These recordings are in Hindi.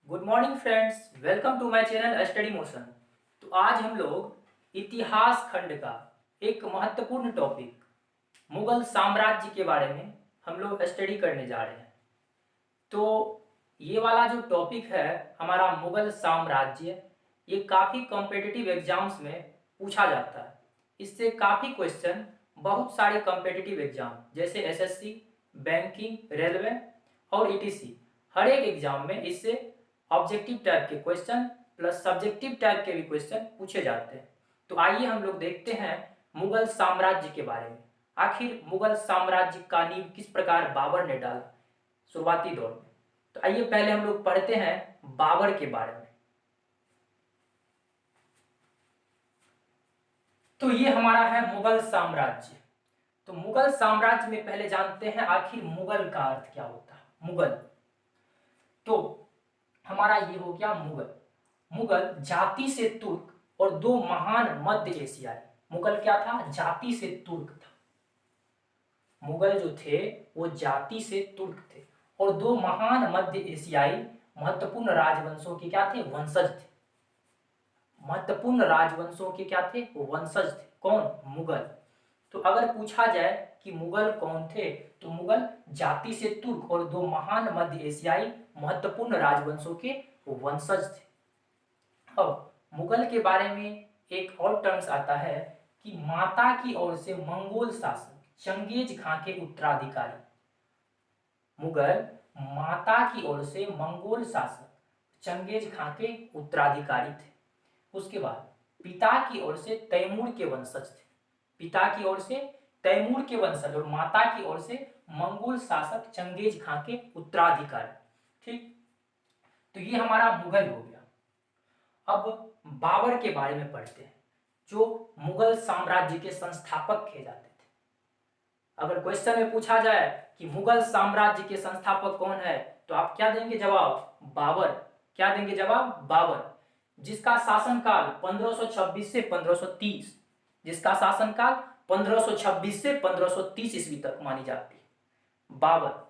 Good morning friends, welcome to my channel study motion. तो आज हम लोग इतिहास खंड का एक महत्वपूर्ण टॉपिक मुगल साम्राज्य के बारे में हम लोग स्टडी करने जा रहे हैं। तो ये वाला जो टॉपिक है हमारा मुगल साम्राज्य, ये काफ़ी कॉम्पिटिटिव एग्जाम्स में पूछा जाता है। इससे काफ़ी क्वेश्चन बहुत सारे कॉम्पिटिटिव एग्जाम जैसे एसएससी, बैंकिंग, रेलवे और ईटीसी, हर एक एग्जाम में इससे ऑब्जेक्टिव टाइप के क्वेश्चन प्लस सब्जेक्टिव टाइप के भी क्वेश्चन पूछे जाते हैं। तो आइए हम लोग देखते हैं मुगल साम्राज्य के बारे में। आखिर मुगल साम्राज्य का नींव किस प्रकार बाबर ने डाला शुरुआती दौर में। तो आइए पहले हम लोग पढ़ते हैं बाबर के बारे में। तो ये हमारा है मुगल साम्राज्य। तो मुगल साम्राज्य में पहले जानते हैं आखिर मुगल का अर्थ क्या होता है। मुगल तो हमारा ये हो गया मुगल। मुगल जाति से तुर्क और दो महान मध्य एशियाई। मुगल क्या था? जाति से तुर्क था। मुगल जो थे वो जाति से तुर्क थे और दो महान मध्य एशियाई महत्वपूर्ण राजवंशों के क्या थे? वंशज थे। महत्वपूर्ण राजवंशों के क्या थे? वो वंशज थे। कौन? मुगल। तो अगर पूछा जाए कि मुगल कौन थे, तो मुगल जाति से तुर्क और दो महान मध्य एशियाई महत्वपूर्ण राजवंशों के वंशज थे। अब मुगल के बारे में एक और टर्म्स आता है कि माता की ओर से मंगोल शासक चंगेज खां के उत्तराधिकारी। मुगल माता की ओर से मंगोल शासक चंगेज खां के उत्तराधिकारी थे। उसके बाद पिता की ओर से तैमूर के वंशज थे। पिता की ओर से तैमूर के वंशज और माता की ओर से मंगोल शासक चंगेज खां के उत्तराधिकारी। ठीक, तो ये हमारा मुगल हो गया। अब बाबर के बारे में पढ़ते हैं, जो मुगल साम्राज्य के संस्थापक कहे जाते थे। अगर क्वेश्चन में पूछा जाए कि मुगल साम्राज्य के संस्थापक कौन है, तो आप क्या देंगे जवाब? बाबर। क्या देंगे जवाब? बाबर। जिसका शासनकाल 1526 से 1530, जिसका शासनकाल 1526 से 1530 ईस्वी तक मानी जाती है। बाबर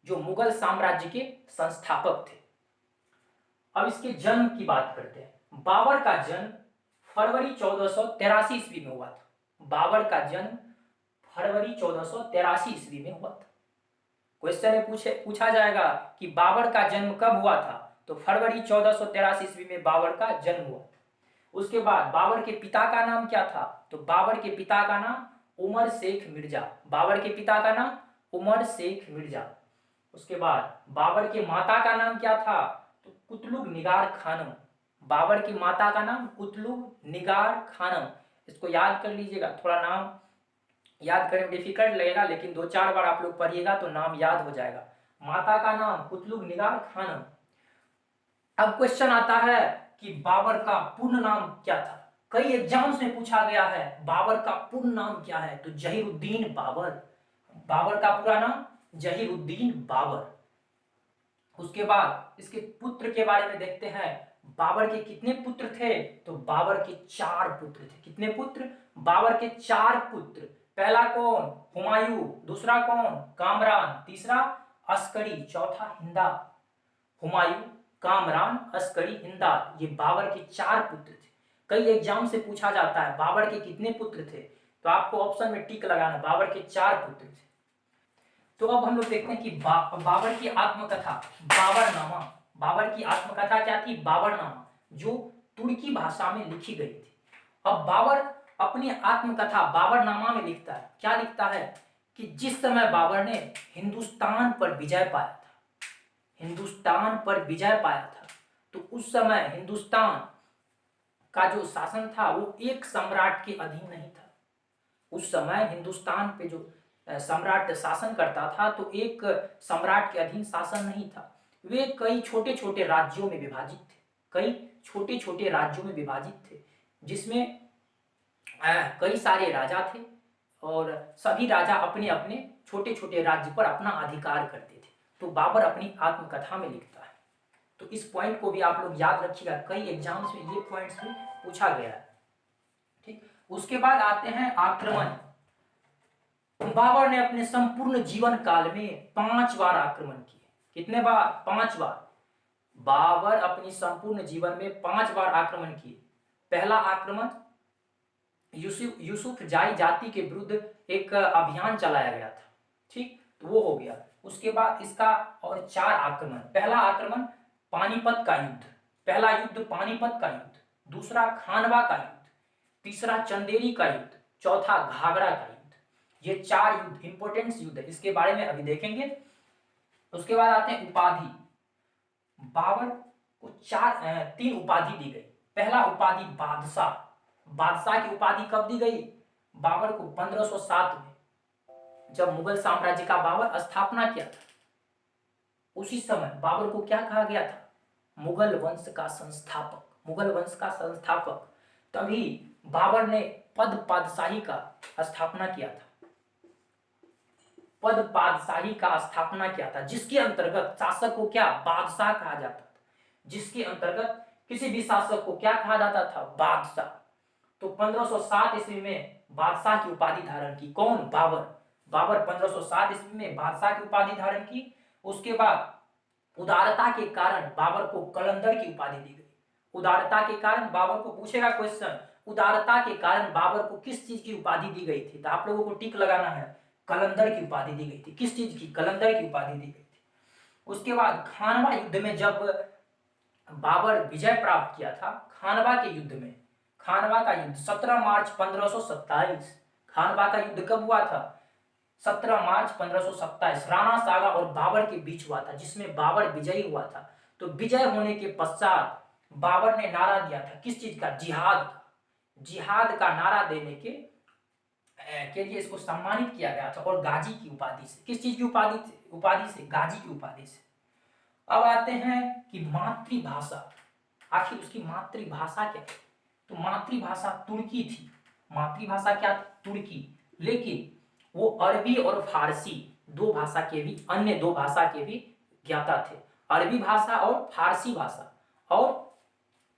जो मुगल साम्राज्य के संस्थापक थे। अब इसके जन्म की बात करते हैं। बाबर का जन्म फरवरी 1483 ईस्वी में हुआ था। बाबर का जन्म फरवरी 1483 ईस्वी में हुआ था। क्वेश्चन में पूछा जाएगा कि बाबर का जन्म कब हुआ था, तो फरवरी 1483 ईस्वी में बाबर का जन्म हुआ। उसके बाद बाबर के पिता का नाम क्या था, तो बाबर के पिता का नाम उमर शेख मिर्जा। बाबर के पिता का नाम उमर शेख मिर्जा। उसके बाद बाबर के माता का नाम क्या था, तो कुतलुग निगार खानम। बाबर की माता का नाम कुतलुग निगार खानम। इसको याद कर लीजिएगा, थोड़ा नाम याद करने में डिफिकल्ट लगेगा, लेकिन 2-4 बार आप लोग पढ़िएगा तो नाम याद हो जाएगा। माता का नाम कुतलुग निगार खानम। अब क्वेश्चन आता है कि बाबर का पूर्ण नाम क्या था। कई एग्जाम्स में पूछा गया है बाबर का पूर्ण नाम क्या है, तो जहीरुद्दीन बाबर। बाबर का पूरा नाम जहीरुद्दीन बाबर। उसके बाद इसके पुत्र के बारे में देखते हैं। बाबर के कितने पुत्र थे, तो बाबर के 4 पुत्र थे। कितने पुत्र? बाबर के 4 पुत्र। पहला कौन? हुमायूं। दूसरा कौन? कामरान। तीसरा अस्करी। चौथा हिंदा। हुमायूं, कामरान, अस्करी, हिंदा, ये बाबर के 4 पुत्र थे। कई एग्जाम से पूछा जाता है बाबर के कितने पुत्र थे, तो आपको ऑप्शन में टिक लगाना, बाबर के 4 पुत्र थे। तो अब हम लोग देखते हैं कि बाबर की आत्मकथा बाबरनामा। बाबर की आत्मकथा क्या थी? बाबरनामा, जो तुर्की भाषा में लिखी गई थी। अब बाबर अपनी आत्मकथा बाबरनामा में लिखता है, क्या लिखता है कि जिस समय बाबर ने हिंदुस्तान पर विजय पाया था, हिंदुस्तान पर विजय पाया था, तो उस समय हिंदुस्तान का जो शासन था वो एक सम्राट के अधीन नहीं था। उस समय हिंदुस्तान पे जो सम्राट शासन करता था तो एक सम्राट के अधीन शासन नहीं था। वे कई छोटे छोटे राज्यों में विभाजित थे। कई छोटे छोटे राज्यों में विभाजित थे, जिसमें कई सारे राजा थे और सभी राजा अपने अपने छोटे छोटे राज्य पर अपना अधिकार करते थे। तो बाबर अपनी आत्मकथा में लिखता है। तो इस पॉइंट को भी आप लोग याद रखिएगा, कई एग्जाम्स में ये पॉइंट्स भी पूछा गया है। ठीक, उसके बाद आते हैं आक्रमण। बाबर ने अपने संपूर्ण जीवन काल में 5 बार आक्रमण किए। कितने बार? 5 बार। बाबर अपनी संपूर्ण जीवन में 5 बार आक्रमण किए। पहला आक्रमण यूसुफ जाई जाति के विरुद्ध एक अभियान चलाया गया था, ठीक, तो वो हो गया। उसके बाद इसका और 4 आक्रमण। पहला आक्रमण पानीपत का युद्ध, पहला युद्ध पानीपत का युद्ध, दूसरा खानवा का युद्ध, तीसरा चंदेरी का युद्ध, चौथा घाघरा का युद्ध। ये 4 युद्ध इंपोर्टेंट युद्ध है, इसके बारे में अभी देखेंगे। उसके बाद आते हैं उपाधि। बाबर को 3 उपाधि दी गई। पहला उपाधि बादशाह। बादशाह की उपाधि कब दी गई? बाबर को 1507 में, जब मुगल साम्राज्य का बाबर स्थापना किया था, उसी समय बाबर को क्या कहा गया था? मुगल वंश का संस्थापक, मुगल वंश का संस्थापक। तभी बाबर ने पद पादशाही का स्थापना किया था, पद पादशाही का स्थापना किया था, जिसके अंतर्गत शासक को क्या बादशाह कहा जाता था, जिसके अंतर्गत किसी भी शासक को क्या कहा जाता था? बादशाह। तो 1507 ईस्वी में बादशाह की उपाधि धारण की। कौन? बाबर। बाबर 1507 ईस्वी में बादशाह की उपाधि धारण की। उसके बाद उदारता के कारण बाबर को कलंदर की उपाधि दी गई। उदारता के कारण बाबर को, पूछेगा क्वेश्चन, उदारता के कारण बाबर को किस चीज की उपाधि दी गई थी? तो आप लोगों को टिक लगाना है, कलंदर की उपाधि दी गई थी। किस चीज की? कलंदर की उपाधि दी गई थी। उसके बाद खानवा युद्ध में जब बाबर विजय प्राप्त किया था, खानवा के युद्ध में, खानवा का युद्ध 17 मार्च 1527, खानवा का युद्ध कब हुआ था? 17 मार्च 1527 राणा सागा और बाबर के बीच हुआ था, जिसमें बाबर विजयी हुआ था। तो विजय होने के पश्चात बाबर ने नारा दिया था, किस चीज का? जिहाद का। जिहाद का नारा देने के लिए इसको सम्मानित किया गया था, और गाजी की उपाधि से। किस चीज की उपाधि से? गाजी की उपाधि से। अब आते हैं कि मातृभाषा, आखिर उसकी मातृभाषा क्या है? तो मातृभाषा तुर्की थी। मातृभाषा क्या थी? तुर्की। लेकिन वो अरबी और फारसी दो भाषा के भी, अन्य 2 भाषा के भी ज्ञाता थे। अरबी भाषा और फारसी भाषा और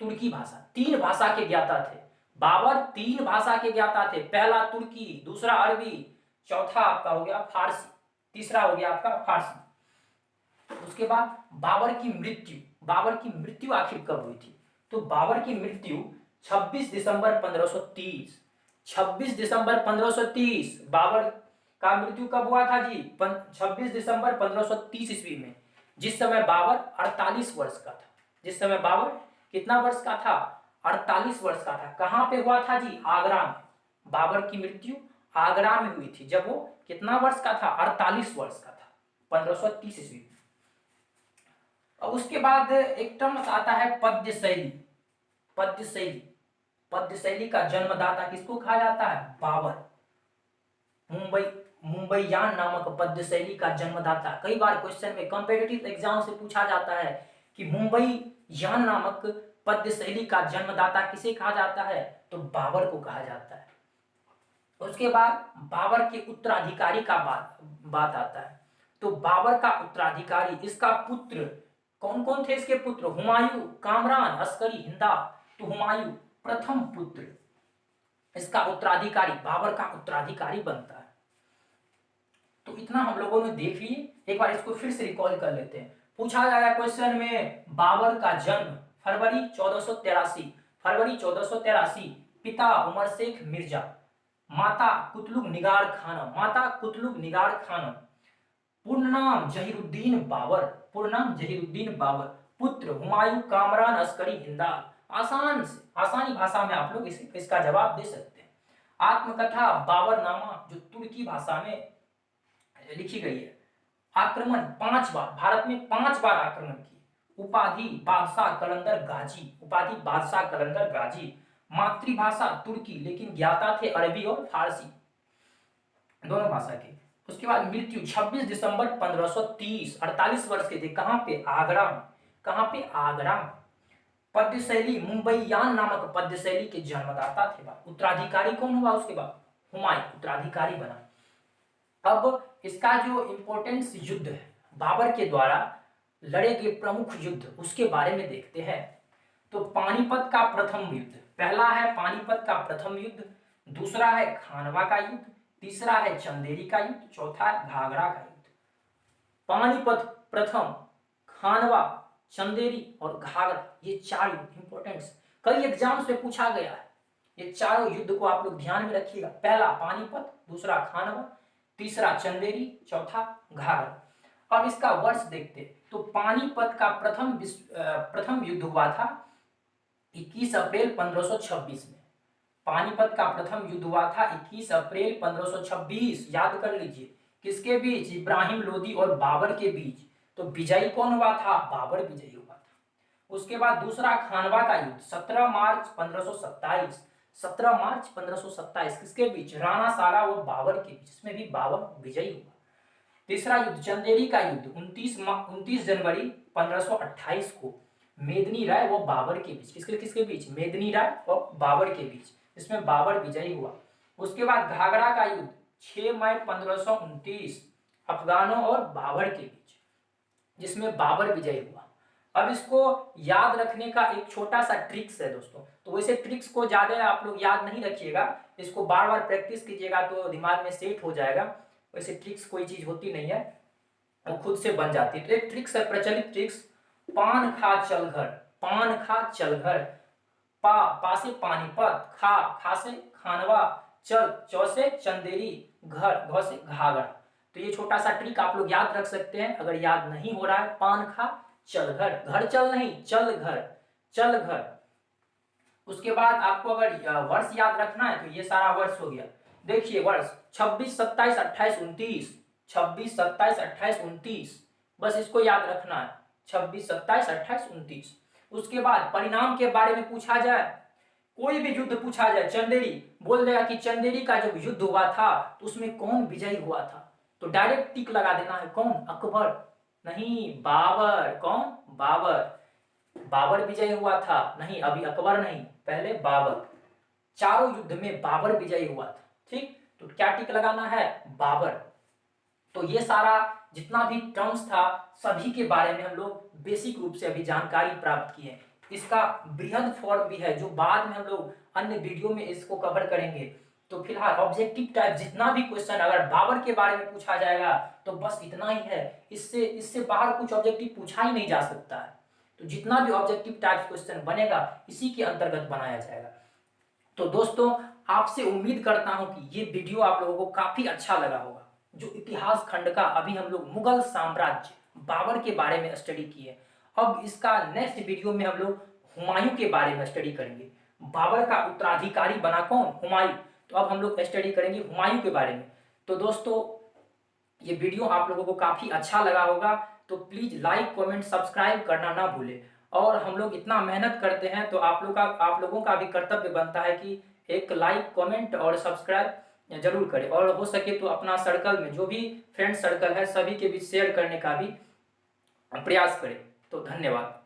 तुर्की भाषा, 3 भाषा के ज्ञाता थे। बाबर 3 भाषा के ज्ञाता थे। पहला तुर्की, दूसरा अरबी, चौथा आपका हो गया फारसी, तीसरा हो गया आपका फारसी। उसके बाद बाबर की मृत्यु। बाबर की मृत्यु आखिर कब हुई थी? तो बाबर की मृत्यु 26 दिसंबर 1530, 26 दिसंबर 1530 बाबर का मृत्यु कब हुआ था जी? 26 दिसंबर 1530 ईस्वी में, जिस समय बाबर 48 वर्ष का था। जिस समय बाबर कितना वर्ष का था? 48 वर्ष का था। कहां पे हुआ था जी? आगरा में। बाबर की मृत्यु आगरा में हुई थी, जब वो कितना वर्ष का था? 48 वर्ष का था, 1530 ईस्वी में। और उसके बाद एक टर्म आता है पद्य शैली। पद्य शैली, पद्य शैली का जन्मदाता किसको कहा जाता है? बाबर। मुंबईयान नामक पद्य शैली का जन्मदाता। कई बार क्वेश्चन में कॉम्पिटिटिव एग्जाम से पूछा जाता है कि मुंबईयान नामक पद्य शैली का जन्मदाता किसे कहा जाता है? तो बाबर को कहा जाता है। उसके बाद बाबर के उत्तराधिकारी का बात आता है। तो बाबर का उत्तराधिकारी, इसका पुत्र कौन कौन थे? इसके पुत्र हुमायूं, कामरान, अस्करी, हिंदा। तो हुमायूं प्रथम पुत्र, इसका उत्तराधिकारी, बाबर का उत्तराधिकारी बनता है। तो इतना हम लोगों ने देख लिए। एक बार इसको फिर से रिकॉल कर लेते हैं। पूछा जाएगा क्वेश्चन में, बाबर का जन्म फरवरी 1483, फरवरी 1483, पिता उमर शेख मिर्जा, माता कुतलुग निगार खानम, माता कुतलुग निगार खानम, पूर्ण नाम जहीरुद्दीन बाबर, पूर्ण नाम जहीरुद्दीन बाबर, पुत्र हुमायूं, कामरान, अस्करी, हिंदाल। आसानी भाषा में आप लोग इसका जवाब दे सकते हैं। आत्मकथा बाबरनामा जो तुर्की भाषा में लिखी गई है। आक्रमण 5 बार, भारत में 5 बार आक्रमण किए। उपाधि बादशाह कलंदर गाजी, उपाधि बादशाह कलंदर गाजी। मातृभाषा तुर्की, लेकिन ज्ञाता थे अरबी और फारसी, दोनों भाषा के। उसके बाद मृत्यु 26 दिसंबर 1530, 48 वर्ष के थे। कहां पे? आगरा में। कहां पे? आगरा में। पद्य शैली मुंबईयान नामक पद्य शैली के जन्मदाता थे। उत्तराधिकारी कौन हुआ उसके बाद? हुमायूं उत्तराधिकारी बना। अब इसका जो इंपोर्टेंस युद्ध है, बाबर के द्वारा लड़े गए प्रमुख युद्ध, उसके बारे में देखते हैं। तो पानीपत का प्रथम युद्ध, पहला है पानीपत का प्रथम युद्ध, दूसरा है खानवा का युद्ध, तीसरा है चंदेरी का युद्ध, चौथा है घाघरा का युद्ध। पानीपत प्रथम, खानवा चंदेरी और घाघरा, ये 4 युद्ध इंपॉर्टेंट, कई एग्जाम्स में पूछा गया है। ये चारों युद्ध को आप लोग ध्यान में रखिएगा। पहला पानीपत, दूसरा खानवा, तीसरा चंदेरी, चौथा घाघरा। अब इसका वर्ष देखते हैं। तो पानीपत का प्रथम युद्ध हुआ था 21 अप्रैल 1526 में। पानीपत का प्रथम युद्ध हुआ था 21 अप्रैल 1526। याद कर लीजिए, किसके बीच? इब्राहिम लोदी और बाबर के बीच। तो विजयी कौन हुआ था? बाबर विजयी हुआ था। उसके बाद दूसरा खानवा का युद्ध 17 मार्च 1527। 17 मार्च 1527 किसके बीच? राणा सागा और बाबर के बीच, इसमें भी बाबर विजयी हुआ। तीसरा युद्ध चंदेरी का युद्ध 29 जनवरी 1528 को मेदिनी राय व बाबर के बीच, किसके किसके बीच? मेदिनी राय और बाबर के बीच, इसमें बाबर विजयी हुआ। उसके बाद घाघरा का युद्ध 6 मई 1529 अफगानों और बाबर के बीच, जिसमें बाबर विजयी हुआ। अब इसको याद रखने का एक छोटा सा ट्रिक्स है दोस्तों। तो वैसे ट्रिक्स को ज्यादा आप लोग याद नहीं रखिएगा, इसको बार बार प्रैक्टिस कीजिएगा तो दिमाग में सेट हो जाएगा। वैसे ट्रिक्स कोई चीज होती नहीं है, वो खुद से बन जाती है। तो एक ट्रिक्स है, प्रचलित ट्रिक्स, पान खा चल घर, पान खा चल घर, पा से पानीपत, खा से खानवा, चौ से चंदेरी, घ से घाघरा। तो ये छोटा सा ट्रिक आप लोग याद रख सकते हैं। अगर याद नहीं हो रहा है, पान खा चल घर, घर चल नहीं, चल घर, चल घर। उसके बाद आपको अगर वर्ष याद रखना है तो ये सारा वर्ष हो गया। देखिए वर्ष 26, 27, 28, 29, 26, 27, 28, 29, बस इसको याद रखना है, 26, 27, 28, 29। उसके बाद परिणाम के बारे में पूछा जाए, कोई भी युद्ध पूछा जाए, चंदेरी बोल देगा कि चंदेरी का जब युद्ध हुआ था तो उसमें कौन विजयी हुआ था, तो डायरेक्ट टिक लगा देना है। कौन? अकबर नहीं, बाबर। कौन? बाबर। बाबर विजयी हुआ था, नहीं अभी अकबर नहीं, पहले बाबर। चारों युद्ध में बाबर विजयी हुआ था। ठीक, तो क्या टिक लगाना है? बाबर। तो ये सारा जितना भी टर्म्स था सभी के बारे में हम लोग बेसिक रूप से अभी जानकारी प्राप्त किए। इसका बृहद फॉर्म भी है जो बाद में हम लोग अन्य वीडियो में इसको कवर करेंगे। तो फिलहाल ऑब्जेक्टिव टाइप जितना भी क्वेश्चन अगर बाबर के बारे में पूछा जाएगा तो बस इतना ही है, इससे बाहर कुछ ऑब्जेक्टिव पूछा ही नहीं जा सकता है। तो जितना भी ऑब्जेक्टिव टाइप क्वेश्चन बनेगा इसी के अंतर्गत बनाया जाएगा। तो दोस्तों आपसे उम्मीद करता हूं कि ये वीडियो आप लोगों को काफी अच्छा लगा होगा। जो इतिहास खंड का अभी हम लोग मुगल साम्राज्य बाबर के बारे में स्टडी किए, अब इसका नेक्स्ट वीडियो में हम लोग हुमायूं के बारे में स्टडी करेंगे। बाबर का उत्तराधिकारी बना कौन? हुमायूं। तो अब हम लोग स्टडी करेंगे हुमायूं के बारे में। तो दोस्तों ये वीडियो आप लोगों को काफी अच्छा लगा होगा, तो प्लीज लाइक कमेंट सब्सक्राइब करना ना भूले। और हम लोग इतना मेहनत करते हैं तो आप लोगों का भी कर्तव्य बनता है कि एक लाइक कमेंट और सब्सक्राइब जरूर करें, और हो सके तो अपना सर्कल में जो भी फ्रेंड सर्कल है सभी के बीच शेयर करने का भी प्रयास करें। तो धन्यवाद।